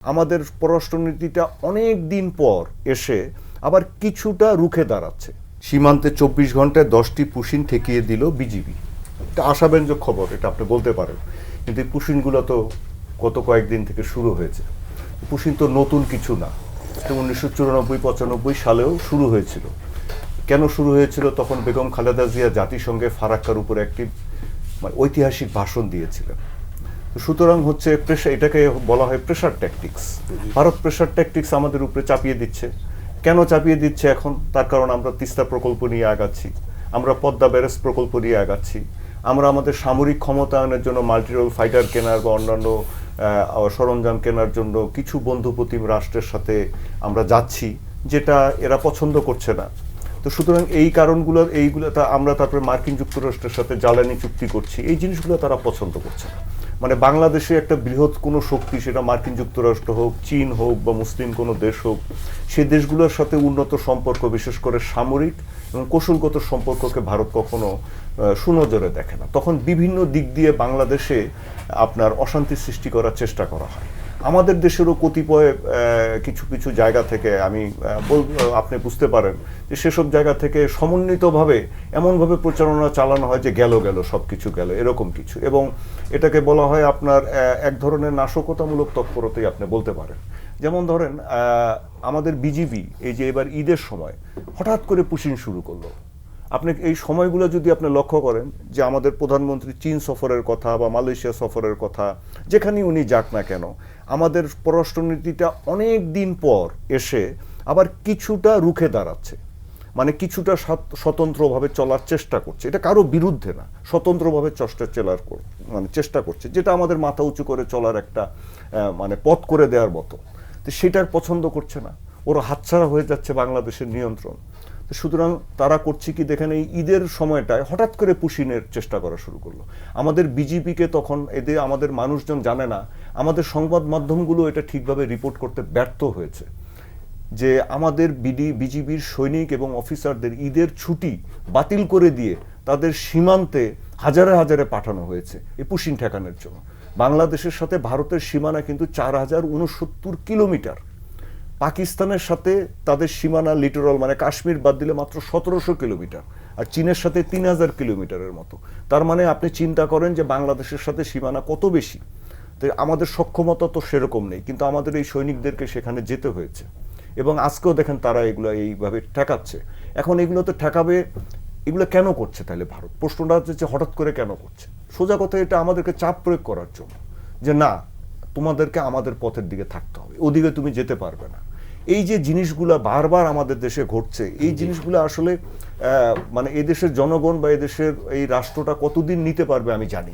আমাদের পররাষ্ট্রনীতিটা অনেক দিন পর এসে আবার কিছুটা রুখে দাঁড়াচ্ছে। সীমান্তে ২৪ ঘন্টায় ১০টি পুশিন ঠেকিয়ে দিল বিজিবি। এটা আশাব্যঞ্জক খবর, এটা আপনি বলতে পারেন, কিন্তু এই পুশিনগুলো তো গত কয়েকদিন থেকে শুরু হয়েছে। পুশিন তো নতুন কিছু না, এটা ১৯৯৪-৯৫ সালেও শুরু হয়েছিল। কেন শুরু হয়েছিল? তখন বেগম খালেদা জিয়া জাতিসংঘে ফারাক্কার উপরে একটি ঐতিহাসিক ভাষণ দিয়েছিলেন। সুতরাং হচ্ছে এটাকে বলা হয় pressure tactics. Bharat pressure tactics আমাদের উপরে চাপিয়ে দিচ্ছে। কেন চাপিয়ে দিচ্ছে এখন? তার কারণ আমরা তিস্তা প্রকল্প নিয়ে আগাচ্ছি, আমরা পদ্মা ব্যারেজ প্রকল্প নিয়ে আগাচ্ছি, আমরা আমাদের সামরিক ক্ষমতায়নের জন্য মাল্টিরোল ফাইটার কেনার বা অন্যান্য সরঞ্জাম কেনার জন্য কিছু বন্ধুপ্রতিম রাষ্ট্রের সাথে আমরা যাচ্ছি, যেটা এরা পছন্দ করছে না। তো সুতরাং এই কারণগুলো আমরা তারপরে মার্কিন যুক্তরাষ্ট্রের সাথে জ্বালানি চুক্তি করছি, এই জিনিসগুলো তারা পছন্দ করছে না। মানে বাংলাদেশে একটা বৃহৎ কোনো শক্তি, সেটা মার্কিন যুক্তরাষ্ট্র হোক, চীন হোক বা মুসলিম কোনো দেশ হোক, সেই দেশগুলোর সাথে উন্নত সম্পর্ক, বিশেষ করে সামরিক এবং কৌশলগত সম্পর্ককে ভারত কখনো সুনজরে দেখে না। তখন বিভিন্ন দিক দিয়ে বাংলাদেশে আপনার অশান্তি সৃষ্টি করার চেষ্টা করা হয়। আমাদের দেশেরও কতিপয় কিছু কিছু জায়গা থেকে আপনি বুঝতে পারেন যে সেসব জায়গা থেকে সমন্বিতভাবে এমনভাবে প্রচারণা চালানো হয় যে গেল সব কিছু গেল, এরকম কিছু। এবং এটাকে বলা হয় আপনার এক ধরনের নাশকতামূলক তৎপরতাই আপনি বলতে পারেন। যেমন ধরেন আমাদের বিজিবি এই যে এবার ঈদের সময় হঠাৎ করে পুশিং শুরু করলো। আপনি এই সময়গুলো যদি আপনি লক্ষ্য করেন যে আমাদের প্রধানমন্ত্রী চীন সফরের কথা বা মালয়েশিয়া সফরের কথা, যেখানেই উনি যাক না কেন, আমাদের পররাষ্ট্রনীতিটা অনেক দিন পর এসে আবার কিছুটা রুখে দাঁড়াচ্ছে। মানে কিছুটা স্বতন্ত্রভাবে চলার চেষ্টা করছে। এটা কারো বিরুদ্ধে না, স্বতন্ত্রভাবে চেষ্টা করছে, যেটা আমাদের মাথা উঁচু করে চলার একটা পথ করে দেওয়ার মতো। তো সেটার পছন্দ করছে না, ওরা হাতছাড়া হয়ে যাচ্ছে বাংলাদেশের নিয়ন্ত্রণ। সুতরাং তারা করছে কি দেখেন, এই ঈদের সময়টায় হঠাৎ করে পুশিনের চেষ্টা করা শুরু করলো। আমাদের বিজিবিকে তখন আমাদের মানুষজন জানে না, আমাদের সংবাদ মাধ্যমগুলো এটা ঠিকভাবে রিপোর্ট করতে ব্যর্থ হয়েছে যে আমাদের বিজিবির সৈনিক এবং অফিসারদের ঈদের ছুটি বাতিল করে দিয়ে তাদের সীমান্তে হাজারে হাজারে পাঠানো হয়েছে এই পুশিন ঠেকানোর জন্য। বাংলাদেশের সাথে ভারতের সীমানা কিন্তু ৪,০৬৯ কিলোমিটার। পাকিস্তানের সাথে তাদের সীমানা লিটোরাল কাশ্মীর বাদ দিলে মাত্র ১৭০০ কিলোমিটার, আর চীনের সাথে ৩,০০০ কিলোমিটারের মতো। তার মানে আপনি চিন্তা করেন যে বাংলাদেশের সাথে সীমানা কত বেশি। তো আমাদের সক্ষমতা তো সেরকম নেই, কিন্তু আমাদের এই সৈনিকদেরকে সেখানে যেতে হয়েছে। এবং আজকেও দেখেন তারা এগুলো এইভাবে ঠেকাচ্ছে। এখন এগুলো তো ঠেকাবে, এগুলো কেন করছে তাহলে ভারত? প্রশ্নটা হচ্ছে হঠাৎ করে কেন করছে? সোজা কথা, এটা আমাদেরকে চাপ প্রয়োগ করার জন্য, যে না, তোমাদেরকে আমাদের পথের দিকে থাকতে হবে, ওদিকে তুমি যেতে পারবে না। এই যে জিনিসগুলো বারবার আমাদের দেশে ঘটছে, এই জিনিসগুলো আসলে এই দেশের জনগণ বা এই দেশের এই রাষ্ট্রটা কতদিন নিতে পারবে আমি জানি।